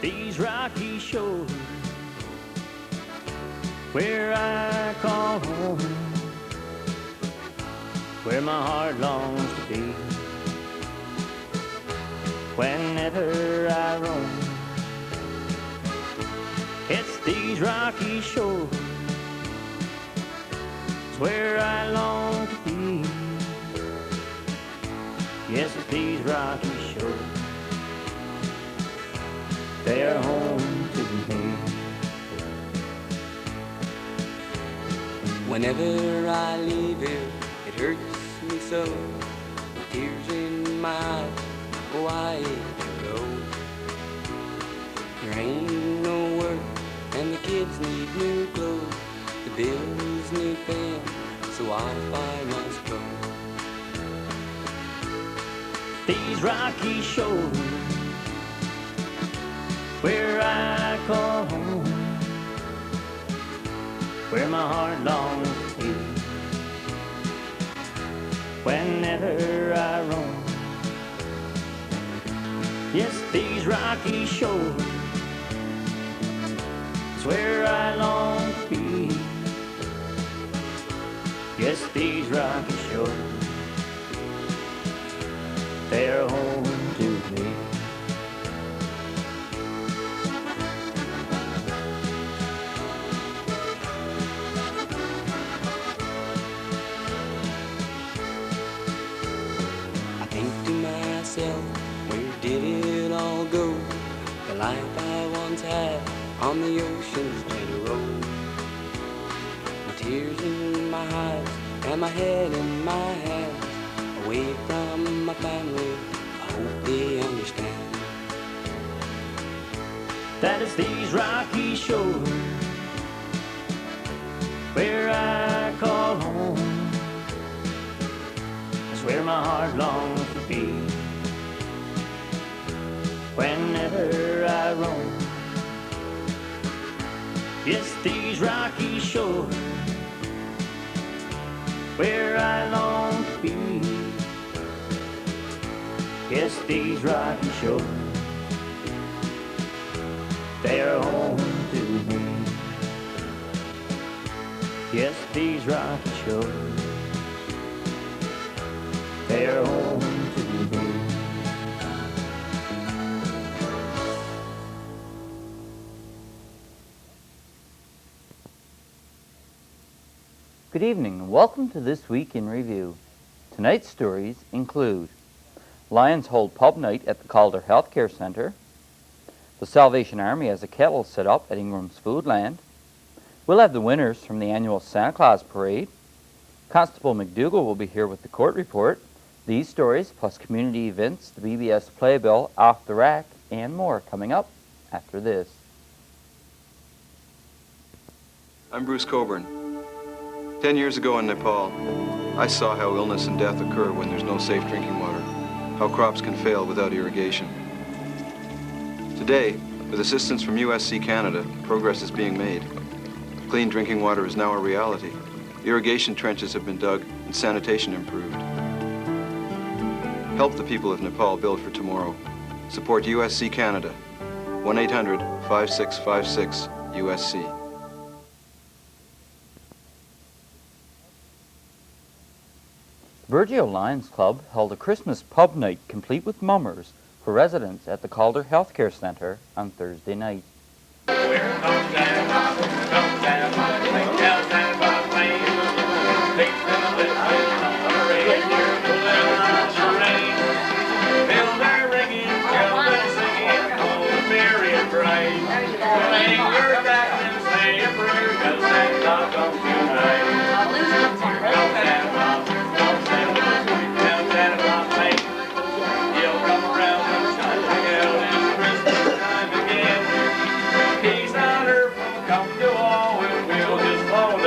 These rocky shores where I call home, where my heart longs to be. Whenever I roam, it's these rocky shores, it's where I long to be. Yes, it's these rocky shores, they are home to me. Whenever I leave here, it hurts me so, with tears in my eyes. Why you go? There ain't no work, and the kids need new clothes. The bills need paying, so I must go. These rocky shores, where I call home, where my heart longs to be. Whenever I roam, yes, these rocky shores, it's where I long to be. Yes, these rocky shores, they're home to me. I think to myself, where did it all go? The life I once had on the ocean's gentle road. With tears in my eyes and my head in my hands, away from my family, I hope they understand. That is these rocky shores, where I call home, that's where my heart longs to be. Whenever I roam, it's these rocky shores, where I long to be. Yes, these rocky shores, they are home to me. Yes, these rocky shores, they are home to me. Good evening and welcome to This Week in Review. Tonight's stories include Lions hold pub night at the Calder Healthcare Centre, the Salvation Army has a kettle set up at Ingram's Foodland, we'll have the winners from the annual Santa Claus Parade, Constable McDougall will be here with the court report, these stories plus community events, the BBS Playbill, Off the Rack, and more coming up after this. I'm Bruce Coburn. 10 years ago in Nepal, I saw how illness and death occur when there's no safe drinking water, how crops can fail without irrigation. Today, with assistance from USC Canada, progress is being made. Clean drinking water is now a reality. Irrigation trenches have been dug and sanitation improved. Help the people of Nepal build for tomorrow. Support USC Canada. 1-800-5656-USC. Burgeo Lions Club held a Christmas pub night complete with mummers for residents at the Calder Healthcare Centre on Thursday night.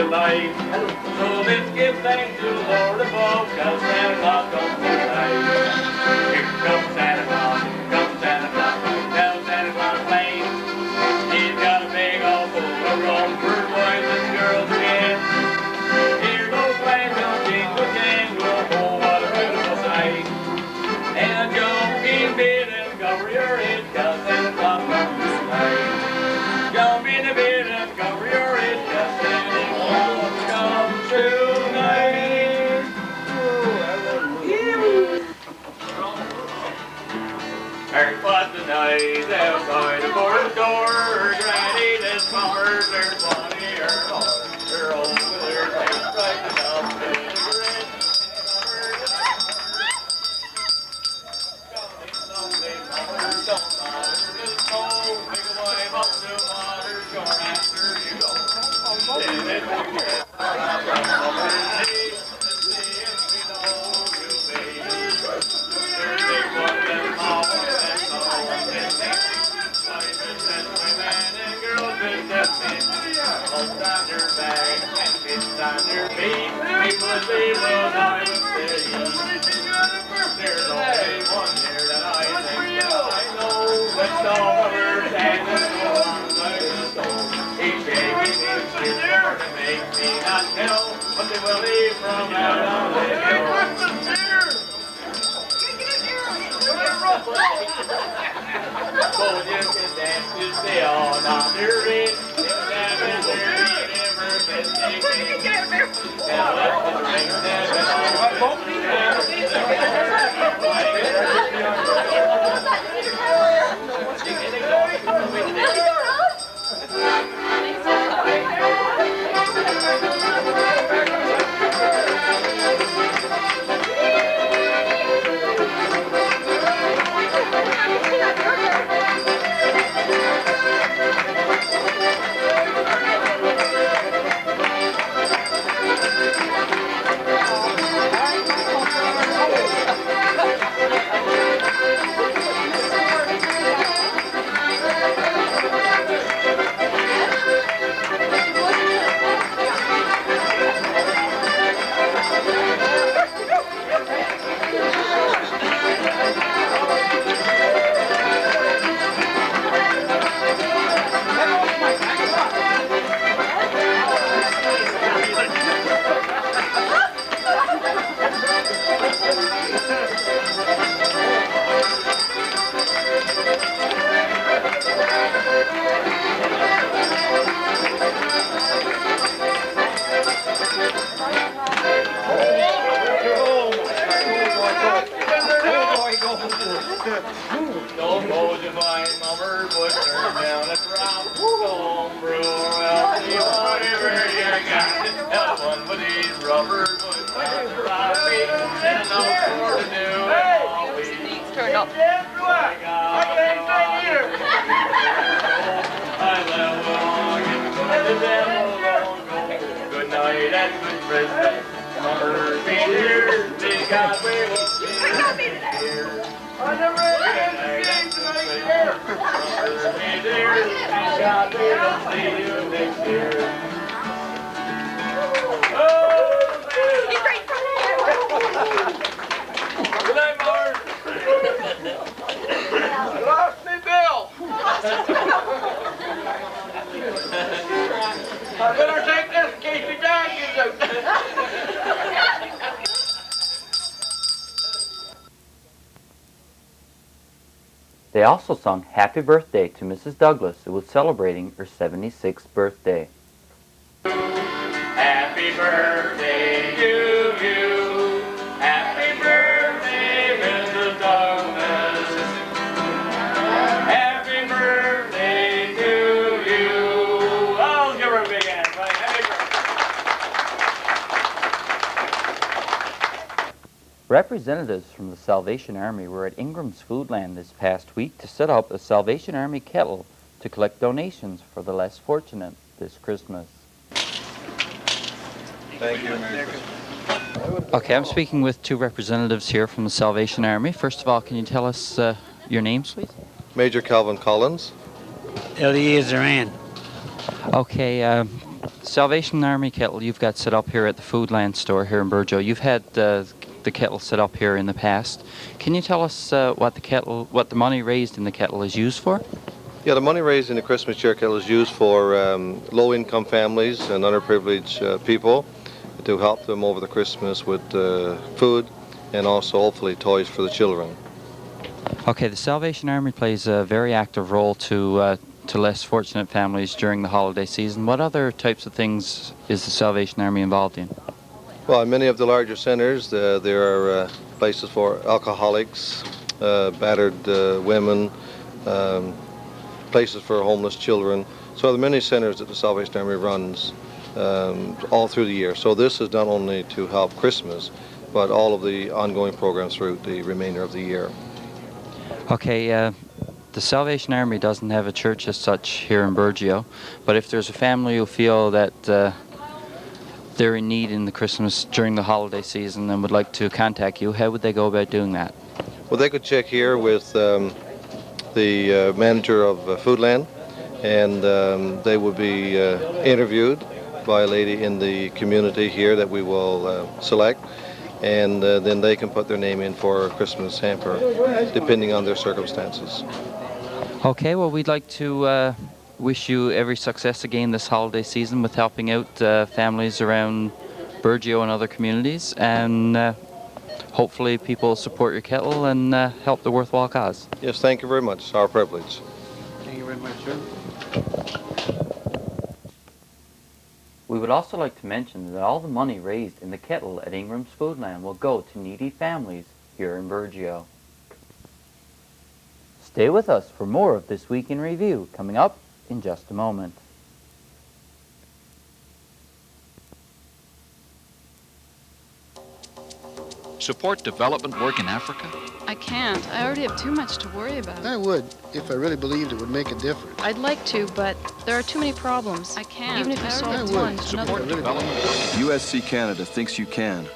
So let's give thanks to the Lord above, cause Santa Claus comes tonight. Here comes Santa Claus, here comes Santa Claus, down Santa Claus Lane. He's got a big old full of room for boys and girls again. Here goes Santa, jingle, jingle, night outside the forest door. Granny, this summer, there's plenty or more. They're old with their face brightened up in the grin. Someday, mother, don't bother to snow. Make a wife up to mother, shore after you go. Then it will get up and see if we know you, baby. There's big one and mom and mom and diamonds and women and girls with their feet. Hold on your back and fists on your feet. People say, well, I will stay. There's only one here that I think that I know. That's all over and it's on by the stone. He's shaking his fist to make me not tell what they will leave from out on the hill. So you can dance to stay on your feet. If that is there, you never been taken. Now let the ring Don't go to my mother, but turn down a drop. Don't brew out the whatever you got. Have one with these rubber boots. And no more to do. Turn up. I can't stay here. I love along and the devil won't go. Good night and good Christmas. Mother be here. Please God we will be here. I never had a game tonight here. Mother be there. Please God we will see you next year. Oh, good night, Mother. Lost me bill. I better take this in case the dog gets out. They also sung Happy Birthday to Mrs. Douglas, who was celebrating her 76th birthday. Happy birthday to you. Happy birthday, Mrs. Douglas. Happy birthday to you. I'll give her a big hand. Right? Happy birthday. Representatives from the Salvation Army were at Ingram's Foodland this past week to set up a Salvation Army kettle to collect donations for the less fortunate this Christmas. Thank you. Okay, I'm speaking with two representatives here from the Salvation Army. First of all, can you tell us your names, please? Major Calvin Collins. Eliezer Ann. Okay, Salvation Army kettle you've got set up here at the Foodland store here in Burjo. You've had the kettle set up here in the past. Can you tell us what the money raised in the kettle is used for? Yeah, the money raised in the Christmas cheer kettle is used for low-income families and underprivileged people to help them over the Christmas with food and also hopefully toys for the children. Okay, the Salvation Army plays a very active role to less fortunate families during the holiday season. What other types of things is the Salvation Army involved in? Well, in many of the larger centers, there are places for alcoholics, battered women, places for homeless children. So there are many centers that the Salvation Army runs all through the year. So this is not only to help Christmas, but all of the ongoing programs throughout the remainder of the year. Okay, the Salvation Army doesn't have a church as such here in Burgeo, but if there's a family who feel that they're in need in the Christmas during the holiday season and would like to contact you, how would they go about doing that? Well, they could check here with the manager of Foodland, and they would be interviewed by a lady in the community here that we will select, and then they can put their name in for a Christmas hamper, depending on their circumstances. Okay, well, we'd like to wish you every success again this holiday season with helping out families around Burgeo and other communities, and hopefully people support your kettle and help the worthwhile cause. Yes, thank you very much. It's our privilege. Thank you very much, sir. We would also like to mention that all the money raised in the kettle at Ingram's Foodland will go to needy families here in Burgeo. Stay with us for more of This Week in Review, coming up in just a moment. Support development work in Africa? I can't. I already have too much to worry about. I would, if I really believed it would make a difference. I'd like to, but there are too many problems. I can't. Even if you solved one, Support another. development work. USC Canada thinks you can.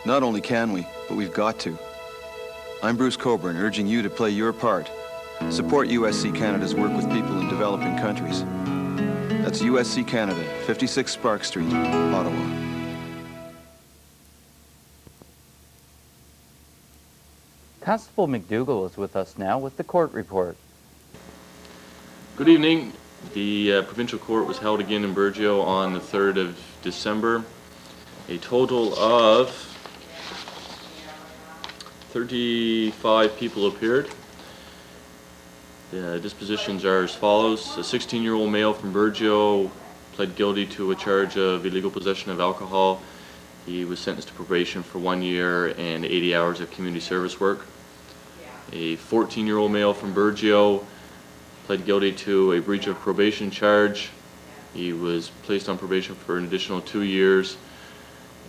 Not only can we, but we've got to. I'm Bruce Coburn, urging you to play your part. Support USC Canada's work with people in developing countries. That's USC Canada, 56 Spark Street, Ottawa. Constable McDougall is with us now with the court report. Good evening. The provincial court was held again in Burgeo on the 3rd of December. A total of 35 people appeared. The dispositions are as follows. A 16-year-old male from Burgeo pled guilty to a charge of illegal possession of alcohol. He was sentenced to probation for 1 year and 80 hours of community service work. A 14-year-old male from Burgeo pled guilty to a breach of probation charge. He was placed on probation for an additional 2 years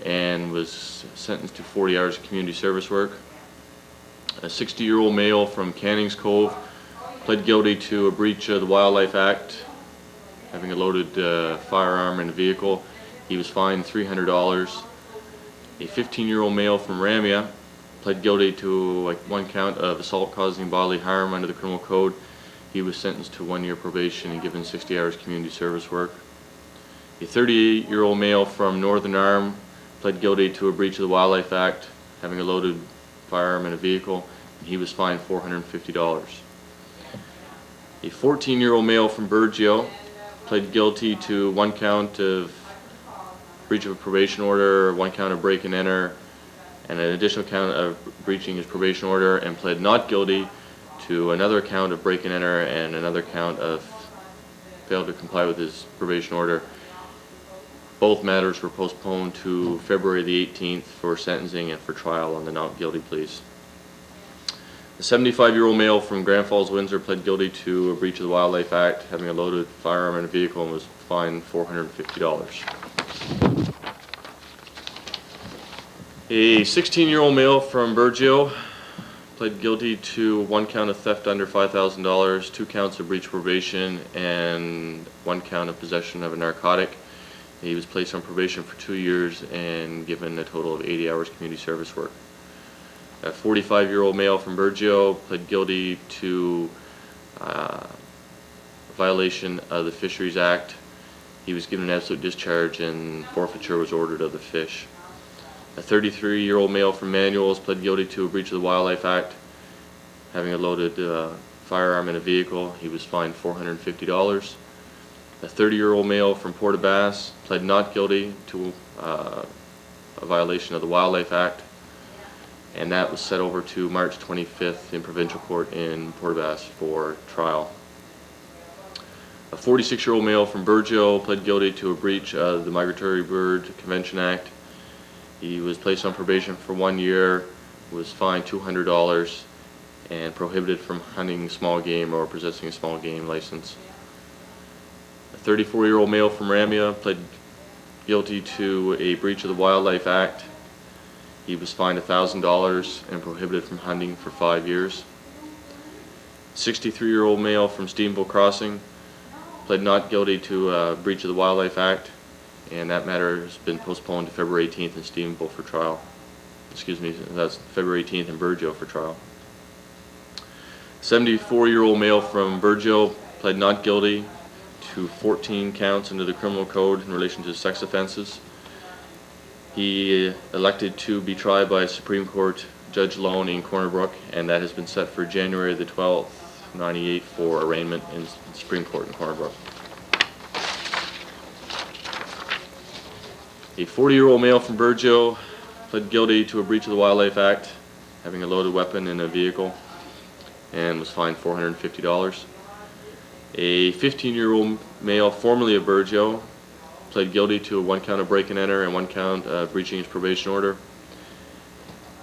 and was sentenced to 40 hours of community service work. A 60-year-old male from Cannings Cove pled guilty to a breach of the Wildlife Act, having a loaded firearm in a vehicle. He was fined $300. A 15-year-old male from Ramia pled guilty to one count of assault causing bodily harm under the criminal code. He was sentenced to 1 year probation and given 60 hours community service work. A 38-year-old male from Northern Arm pled guilty to a breach of the Wildlife Act, having a loaded firearm in a vehicle, and he was fined $450. A 14-year-old male from Burgeo pled guilty to 1 count of breach of a probation order, 1 count of break and enter, and an additional count of breaching his probation order, and pled not guilty to another count of break and enter and another count of failed to comply with his probation order. Both matters were postponed to February the 18th for sentencing and for trial on the not guilty pleas. The 75-year-old male from Grand Falls, Windsor pled guilty to a breach of the Wildlife Act, having a loaded firearm in a vehicle, and was fined $450. A 16-year-old male from Burgeo pled guilty to 1 count of theft under $5,000, 2 counts of breach of probation, and 1 count of possession of a narcotic. He was placed on probation for 2 years and given a total of 80 hours community service work. A 45-year-old male from Burgeo pled guilty to violation of the Fisheries Act. He was given an absolute discharge and forfeiture was ordered of the fish. A 33-year-old male from Manuels pled guilty to a breach of the Wildlife Act, having a loaded firearm in a vehicle. He was fined $450. A 30-year-old male from Port-aux-Basques pled not guilty to a violation of the Wildlife Act, and that was set over to March 25th in provincial court in Port-aux-Basques for trial. A 46-year-old male from Burgeo pled guilty to a breach of the Migratory Bird Convention Act. He was placed on probation for 1 year, was fined $200, and prohibited from hunting small game or possessing a small game license. A 34-year-old male from Ramia pled guilty to a breach of the Wildlife Act. He was fined $1,000 and prohibited from hunting for 5 years. 63-year-old male from Stephenville Crossing pled not guilty to a breach of the Wildlife Act, and that matter has been postponed to February 18th in Stephenville for trial. Excuse me, that's February 18th in Burgeo for trial. 74-year-old male from Burgeo pled not guilty to 14 counts under the criminal code in relation to sex offenses. He elected to be tried by Supreme Court Judge Lone in Corner Brook, and that has been set for January the 12th, 98 for arraignment in Supreme Court in Corner Brook. A 40-year-old male from Burgeo pled guilty to a breach of the Wildlife Act, having a loaded weapon in a vehicle, and was fined $450. A 15-year-old male formerly of Burgeo pled guilty to 1 count of break and enter and 1 count of breaching his probation order.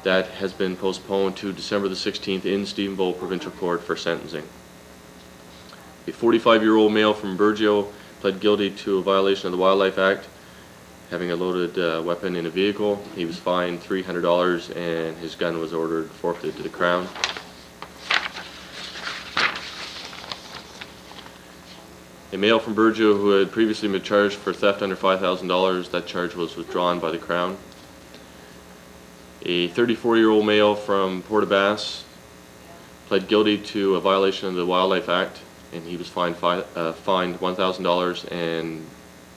That has been postponed to December the 16th in Stephenville Provincial Court for sentencing. A 45-year-old male from Burgeo pled guilty to a violation of the Wildlife Act, having a loaded weapon in a vehicle. He was fined $300 and his gun was ordered forfeited to the Crown. A male from Burgeo who had previously been charged for theft under $5,000, that charge was withdrawn by the Crown. A 34-year-old male from Port-aux-Basques pled guilty to a violation of the Wildlife Act, and he was fined $1,000 and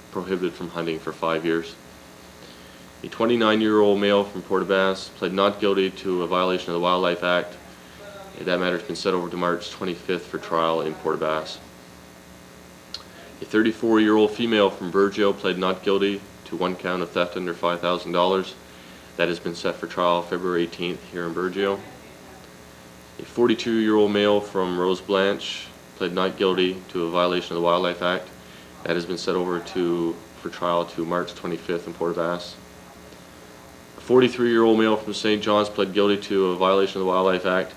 prohibited from hunting for 5 years. A 29-year-old male from Port-aux-Basques pled not guilty to a violation of the Wildlife Act. That matter has been set over to March 25th for trial in Port-aux-Basques. A 34-year-old female from Burgeo pled not guilty to 1 count of theft under $5,000. That has been set for trial February 18th here in Burgeo. A 42-year-old male from Rose Blanche pled not guilty to a violation of the Wildlife Act. That has been set over for trial to March 25th in Port-aux-Basques. A 43-year-old male from St. John's pled guilty to a violation of the Wildlife Act.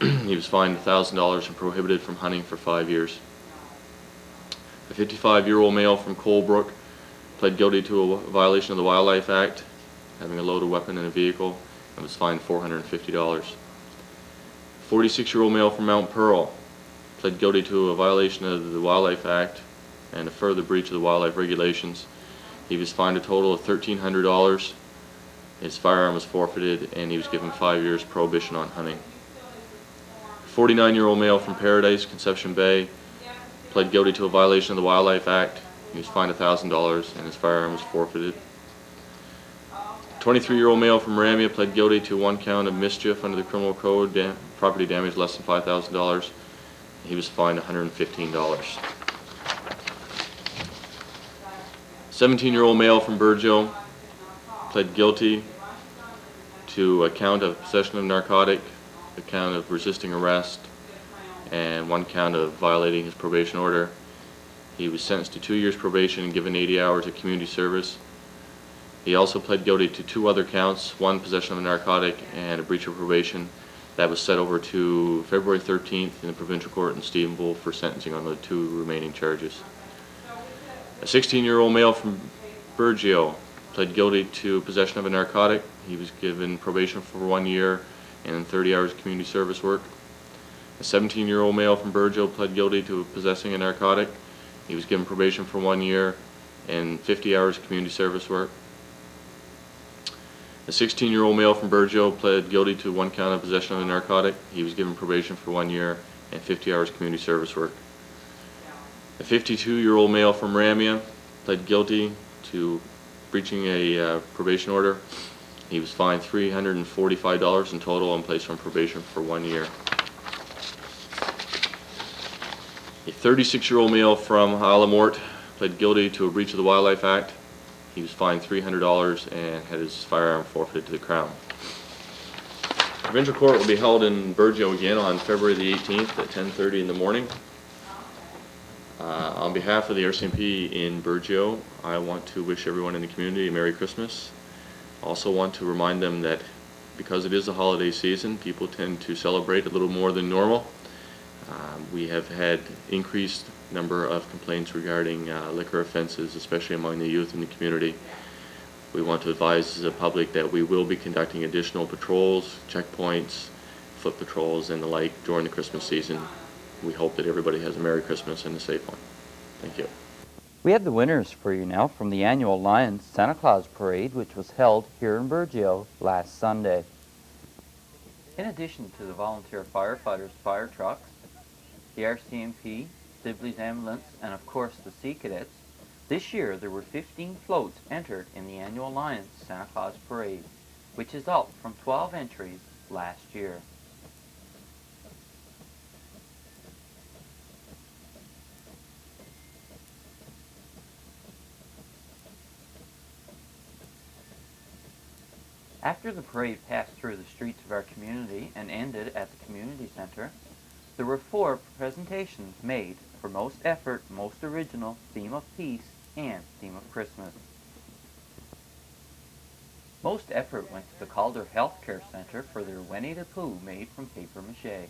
He was fined $1,000 and prohibited from hunting for 5 years. A 55-year-old male from Colebrook pled guilty to a violation of the Wildlife Act, having a loaded weapon in a vehicle, and was fined $450. A 46-year-old male from Mount Pearl pled guilty to a violation of the Wildlife Act and a further breach of the wildlife regulations. He was fined a total of $1,300. His firearm was forfeited, and he was given 5 years prohibition on hunting. A 49-year-old male from Paradise, Conception Bay, pled guilty to a violation of the Wildlife Act. He was fined $1,000 and his firearm was forfeited. A 23-year-old male from Ramia pled guilty to 1 count of mischief under the criminal code, property damage less than $5,000. He was fined $115. 17-year-old male from Burgeo pled guilty to a count of possession of narcotic, a count of resisting arrest, and 1 count of violating his probation order. He was sentenced to 2 years probation and given 80 hours of community service. He also pled guilty to 2 other counts, 1 possession of a narcotic and a breach of probation. That was set over to February 13th in the Provincial Court in Stephenville for sentencing on the 2 remaining charges. A 16-year-old male from Burgeo pled guilty to possession of a narcotic. He was given probation for 1 year and 30 hours of community service work. A 17-year-old male from Burgeo pled guilty to possessing a narcotic. He was given probation for 1 year and 50 hours of community service work. A 16-year-old male from Burgeo pled guilty to 1 count of possession of a narcotic. He was given probation for 1 year and 50 hours of community service work. A 52-year-old male from Ramia pled guilty to breaching a probation order. He was fined $345 in total and placed on probation for 1 year. A 36-year-old male from Isle of Mort pled guilty to a breach of the Wildlife Act. He was fined $300 and had his firearm forfeited to the Crown. Provincial Court will be held in Burgeo again on February the 18th at 10:30 in the morning. On behalf of the RCMP in Burgeo, I want to wish everyone in the community a Merry Christmas. Also want to remind them that because it is a holiday season, people tend to celebrate a little more than normal. We have had increased number of complaints regarding liquor offenses, especially among the youth in the community. We want to advise the public that we will be conducting additional patrols, checkpoints, foot patrols, and the like during the Christmas season. We hope that everybody has a Merry Christmas and a safe one. Thank you. We have the winners for you now from the annual Lions Santa Claus Parade, which was held here in Burgeo last Sunday. In addition to the volunteer firefighters' fire trucks, the RCMP, Sibley's Ambulance, and of course the Sea Cadets, this year there were 15 floats entered in the annual Lions Santa Claus Parade, which is up from 12 entries last year. After the parade passed through the streets of our community and ended at the community center, there were 4 presentations made for Most Effort, Most Original, Theme of Peace, and Theme of Christmas. Most effort went to the Calder Healthcare Center for their Winnie the Pooh made from paper mache.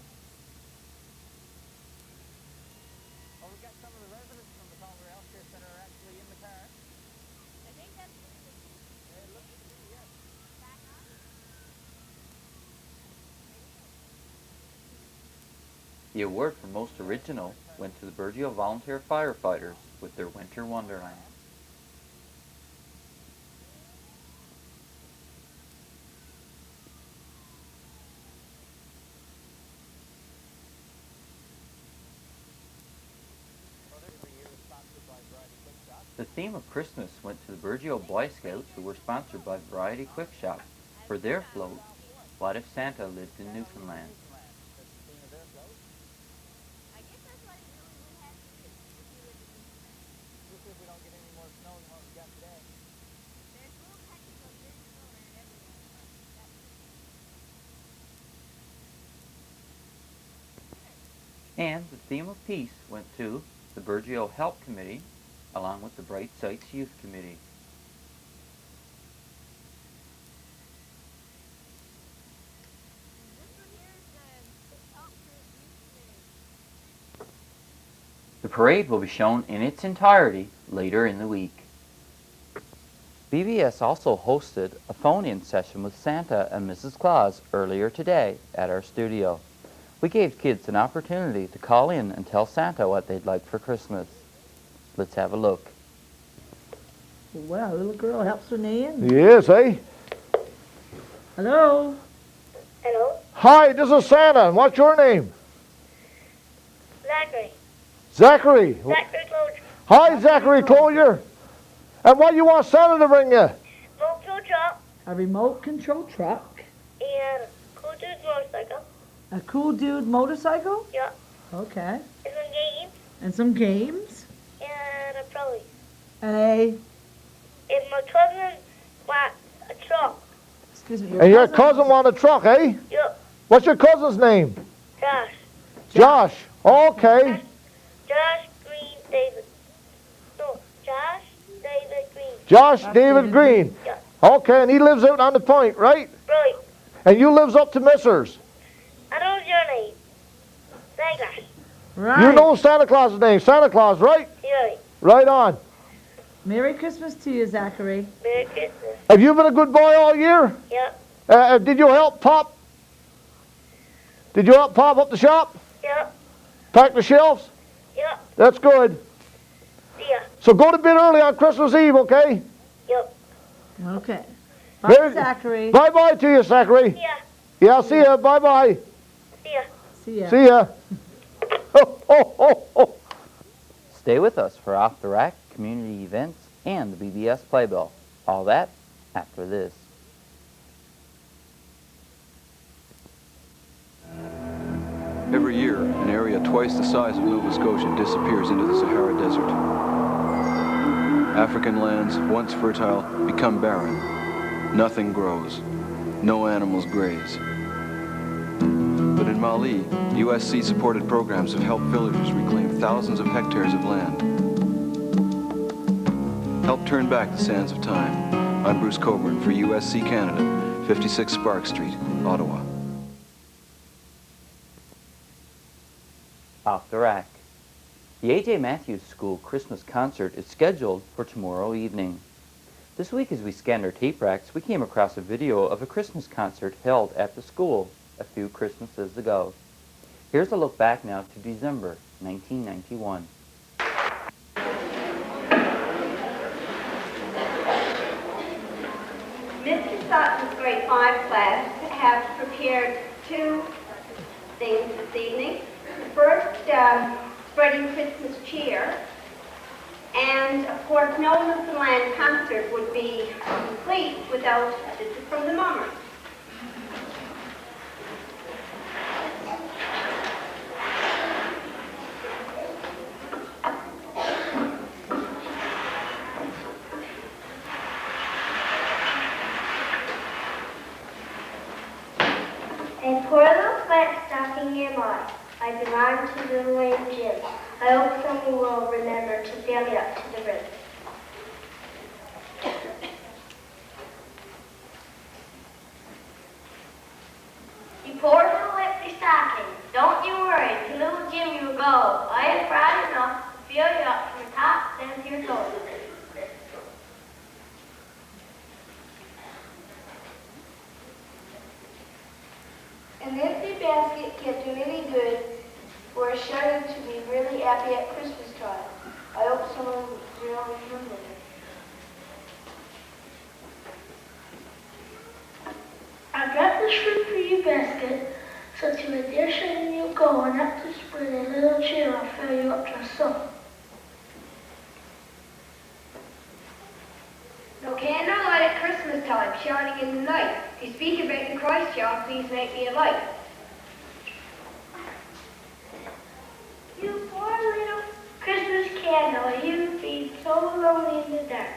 The award for Most Original went to the Burgeo Volunteer Firefighters with their Winter Wonderland. The theme of Christmas went to the Burgeo Boy Scouts, who were sponsored by Variety Quick Shop for their float, What If Santa Lived in Newfoundland? And the theme of peace went to the Burgeo Help Committee, along with the Bright Sights Youth Committee. The parade will be shown in its entirety later in the week. BBS also hosted a phone-in session with Santa and Mrs. Claus earlier today at our studio. We gave kids an opportunity to call in and tell Santa what they'd like for Christmas. Let's have a look. Well, little girl helps her name. Yes, eh? Hello? Hello? Hi, this is Santa. What's your name? Zachary. Zachary. Zachary Close. Hi, Zachary Closier. And what do you want Santa to bring you? Remote control truck. A remote control truck. And cool dude motorcycle. A cool dude motorcycle? Yeah. Okay. And some games. And some games. And a trolley. And a... And my cousin want a truck. Excuse me. And your cousin want a truck, eh? Yeah. What's your cousin's name? Josh. Josh. Okay. Josh Green David. No, Josh David Green. Josh David Green. Yeah. Okay, and he lives out on the point, right? Right. And you lives up to Missers. I know your name. Santa Claus. Right. You know Santa Claus's name. Santa Claus, right? Yeah. Right on. Merry Christmas to you, Zachary. Merry Christmas. Have you been a good boy all year? Yeah. Did you help Pop? Did you help Pop up the shop? Yeah. Pack the shelves? Yeah. That's good. See ya. So go to bed early on Christmas Eve, okay? Yep. Okay. Bye, Zachary. Bye-bye to you, Zachary. See ya. Yeah, see ya. Bye-bye. See ya. See ya. See ya. Oh, oh, oh, oh. Stay with us for Off the Rack, community events, and the BBS Playbill. All that after this. Every year, an area twice the size of Nova Scotia disappears into the Sahara Desert. African lands, once fertile, become barren. Nothing grows. No animals graze. But in Mali, USC-supported programs have helped villagers reclaim thousands of hectares of land. Help turn back the sands of time. I'm Bruce Coburn for USC Canada, 56 Spark Street, Ottawa. Off the rack. The A.J. Matthews School Christmas concert is scheduled for tomorrow evening. This week as we scanned our tape racks, we came across a video of a Christmas concert held at the school a few Christmases ago. Here's a look back now to December 1991. Mr. Sutton's grade 5 class have prepared two things this evening. First, spreading Christmas cheer, and of course no Newfoundland concert would be complete without a visit from the mummers. A poor little flat stocking am I belong to Little Lame Jim. I hope someone will remember to fill me up to the rim. You poor little empty stocking, don't you worry, to little Jim you will go. I have brought enough to fill you up from the top down to your toes. An empty basket can't do any good for a shut-in to be really happy at Christmas time. I hope someone will really remember it. I got this fruit for you basket, so to a dish and you go and up to spread a little cheer, I'll fill you up just so. No candlelight at Christmas time, shining in the night. If you speak about the Christ child, please make me a light. You poor little Christmas candle, you be so lonely in the dark.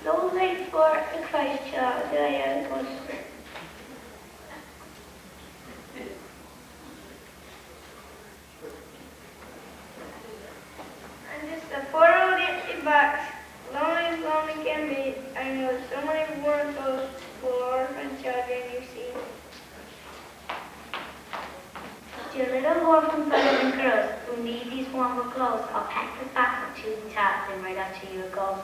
No light for the Christ child that I am going to spring. I'm just a poor old empty box. Lonely as lonely can be. I know so many more of those poor orphan children you see. Dear little orphan boys and girls who need these warmer clothes, I'll pack this box up to the top and right up to you it goes.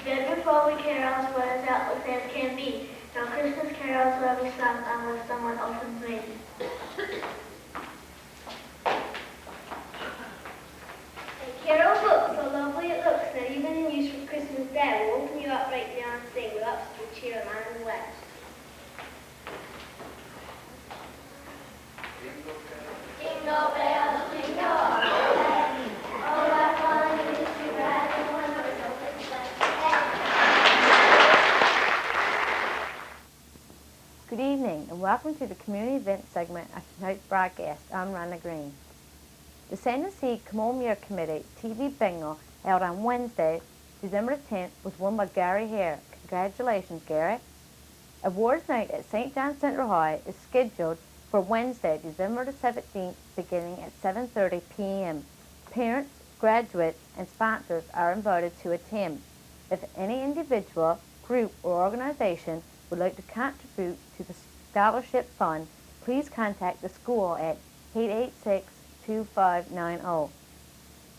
Good before we carols what as outlook as can be. No Christmas carols will be sung unless someone opens me. Carol book, so lovely it looks, not even in use for Christmas Day. We'll open you up right now and sing with ups to cheer line west. Jingle bells, jingle all the way. Oh, what fun it is to ride in one horse open sleigh. Good evening and welcome to the community event segment of tonight's broadcast. I'm Rhonda Green. The Sand & Sea Commemorative Committee TV bingo held on Wednesday, December 10th was won by Gary Hare. Congratulations, Gary. Awards night at St. John Central High is scheduled for Wednesday, December the 17th, beginning at 7:30 p.m. Parents, graduates, and sponsors are invited to attend. If any individual, group, or organization would like to contribute to the scholarship fund, please contact the school at 886-2590.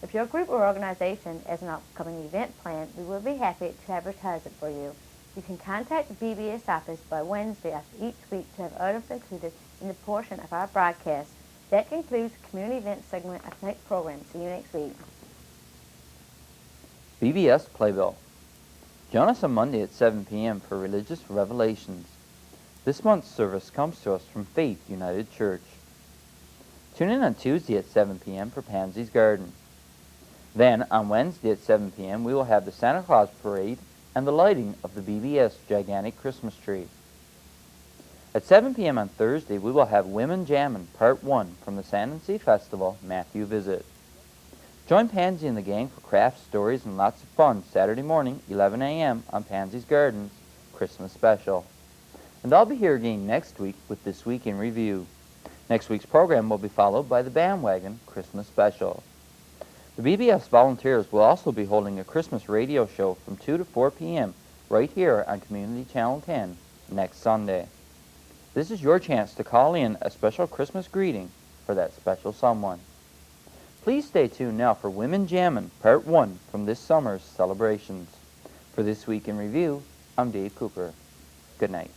If your group or organization has an upcoming event planned, we will be happy to advertise it for you. You can contact the BBS office by Wednesday of each week to have items included in the portion of our broadcast. That concludes the community event segment of tonight's program. See you next week. BBS Playbill. Join us on Monday at 7 p.m. for Religious Revelations. This month's service comes to us from Faith United Church. Tune in on Tuesday at 7 p.m. for Pansy's Garden. Then, on Wednesday at 7 p.m., we will have the Santa Claus Parade and the lighting of the BBS gigantic Christmas tree. At 7 p.m. on Thursday, we will have Women Jammin' Part 1 from the Sand & Sea Festival Matthew Visit. Join Pansy and the gang for craft stories and lots of fun Saturday morning, 11 a.m. on Pansy's Gardens Christmas Special. And I'll be here again next week with This Week in Review. Next week's program will be followed by the Bandwagon Christmas Special. The BBS volunteers will also be holding a Christmas radio show from 2 to 4 p.m. right here on Community Channel 10 next Sunday. This is your chance to call in a special Christmas greeting for that special someone. Please stay tuned now for Women Jammin' Part 1 from this summer's celebrations. For This Week in Review, I'm Dave Cooper. Good night.